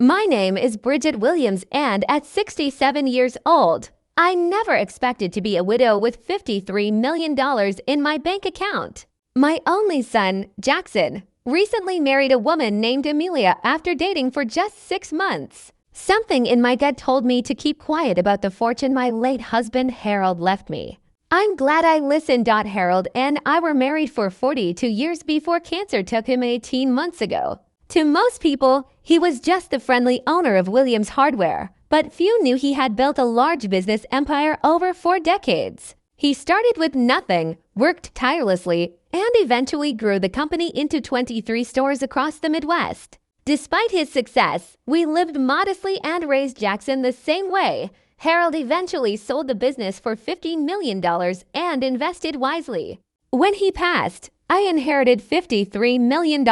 My name is Bridget Williams, and at 67 years old, I never expected to be a widow with $53 million in my bank account. My only son, Jackson, recently married a woman named Amelia after dating for just 6 months. Something in my gut told me to keep quiet about the fortune my late husband Harold left me. I'm glad I listened. Harold and I were married for 42 years before cancer took him 18 months ago. To most people, he was just the friendly owner of Williams Hardware, but few knew he had built a large business empire over 4 decades. He started with nothing, worked tirelessly, and eventually grew the company into 23 stores across the Midwest. Despite his success, we lived modestly and raised Jackson the same way. Harold eventually sold the business for $15 million and invested wisely. When he passed, I inherited $53 million.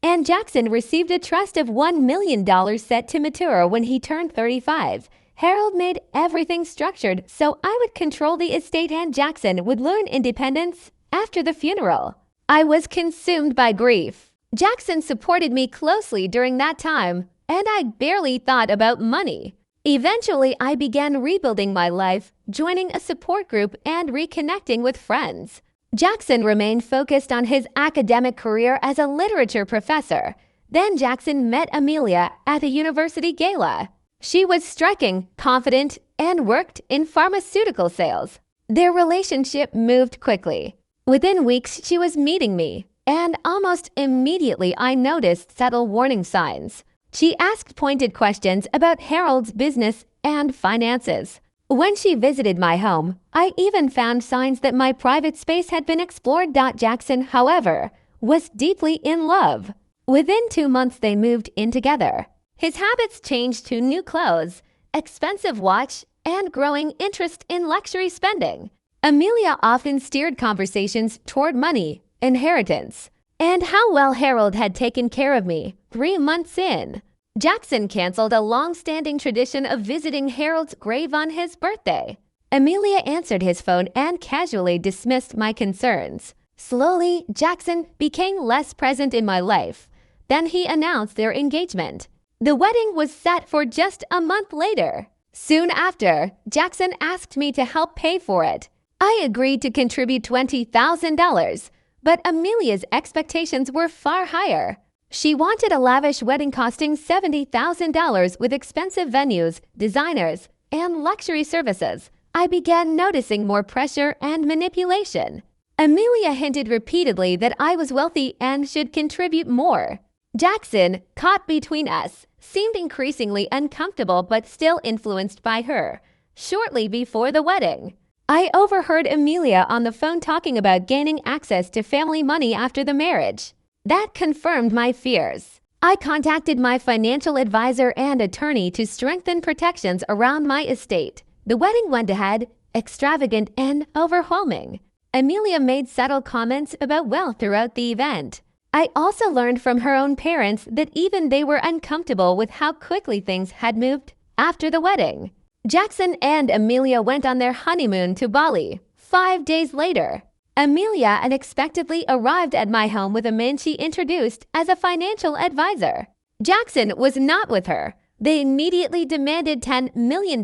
And Jackson received a trust of $1 million set to mature when he turned 35. Harold made everything structured so I would control the estate and Jackson would learn independence after the funeral. I was consumed by grief. Jackson supported me closely during that time, and I barely thought about money. Eventually, I began rebuilding my life, joining a support group and reconnecting with friends. Jackson remained focused on his academic career as a literature professor. Then Jackson met Amelia at a university gala. She was striking, confident, and worked in pharmaceutical sales. Their relationship moved quickly. Within weeks, she was meeting me, and almost immediately I noticed subtle warning signs. She asked pointed questions about Harold's business and finances. When she visited my home, I even found signs that my private space had been explored. Jackson, however, was deeply in love. Within 2 months, they moved in together. His habits changed to new clothes, expensive watch, and growing interest in luxury spending. Amelia often steered conversations toward money, inheritance, and how well Harold had taken care of me 3 months in. Jackson canceled a long-standing tradition of visiting Harold's grave on his birthday. Amelia answered his phone and casually dismissed my concerns. Slowly, Jackson became less present in my life. Then he announced their engagement. The wedding was set for just a month later. Soon after, Jackson asked me to help pay for it. I agreed to contribute $20,000, but Amelia's expectations were far higher. She wanted a lavish wedding costing $70,000 with expensive venues, designers, and luxury services. I began noticing more pressure and manipulation. Amelia hinted repeatedly that I was wealthy and should contribute more. Jackson, caught between us, seemed increasingly uncomfortable but still influenced by her. Shortly before the wedding, I overheard Amelia on the phone talking about gaining access to family money after the marriage. That confirmed my fears. I contacted my financial advisor and attorney to strengthen protections around my estate. The wedding went ahead, extravagant and overwhelming. Amelia made subtle comments about wealth throughout the event. I also learned from her own parents that even they were uncomfortable with how quickly things had moved after the wedding. Jackson and Amelia went on their honeymoon to Bali. 5 days later, Amelia unexpectedly arrived at my home with a man she introduced as a financial advisor. Jackson was not with her. They immediately demanded $10 million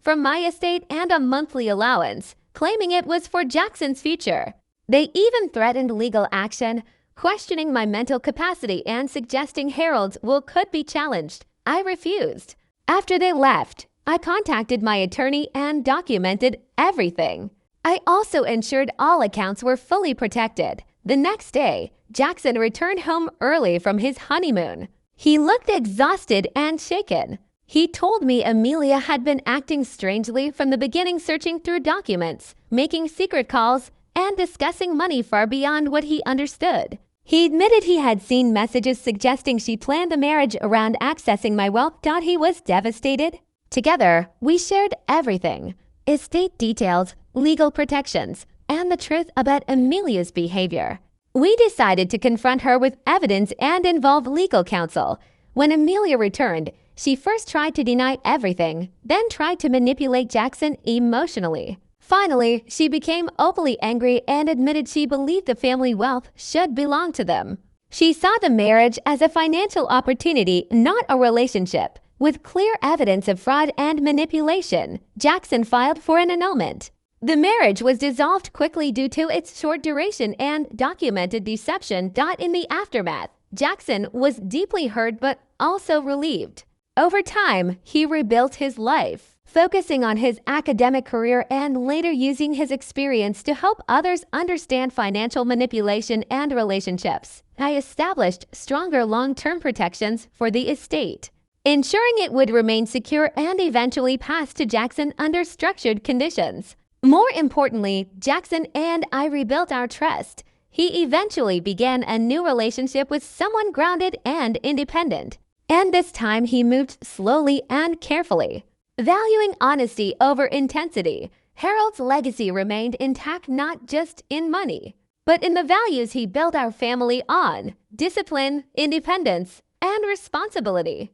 from my estate and a monthly allowance, claiming it was for Jackson's future. They even threatened legal action, questioning my mental capacity and suggesting Harold's will could be challenged. I refused. After they left, I contacted my attorney and documented everything. I also ensured all accounts were fully protected. The next day, Jackson returned home early from his honeymoon. He looked exhausted and shaken. He told me Amelia had been acting strangely from the beginning, searching through documents, making secret calls, and discussing money far beyond what he understood. He admitted he had seen messages suggesting she planned the marriage around accessing my wealth. He was devastated. Together, we shared everything: estate details, legal protections, and the truth about Amelia's behavior. We decided to confront her with evidence and involve legal counsel. When Amelia returned, she first tried to deny everything, then tried to manipulate Jackson emotionally. Finally, she became openly angry and admitted she believed the family wealth should belong to them. She saw the marriage as a financial opportunity, not a relationship. With clear evidence of fraud and manipulation, Jackson filed for an annulment. The marriage was dissolved quickly due to its short duration and documented deception. In the aftermath, Jackson was deeply hurt but also relieved. Over time, he rebuilt his life, focusing on his academic career and later using his experience to help others understand financial manipulation and relationships. I established stronger long-term protections for the estate, ensuring it would remain secure and eventually pass to Jackson under structured conditions. More importantly, Jackson and I rebuilt our trust. He eventually began a new relationship with someone grounded and independent. And this time he moved slowly and carefully, valuing honesty over intensity. Harold's legacy remained intact not just in money, but in the values he built our family on: discipline, independence, and responsibility.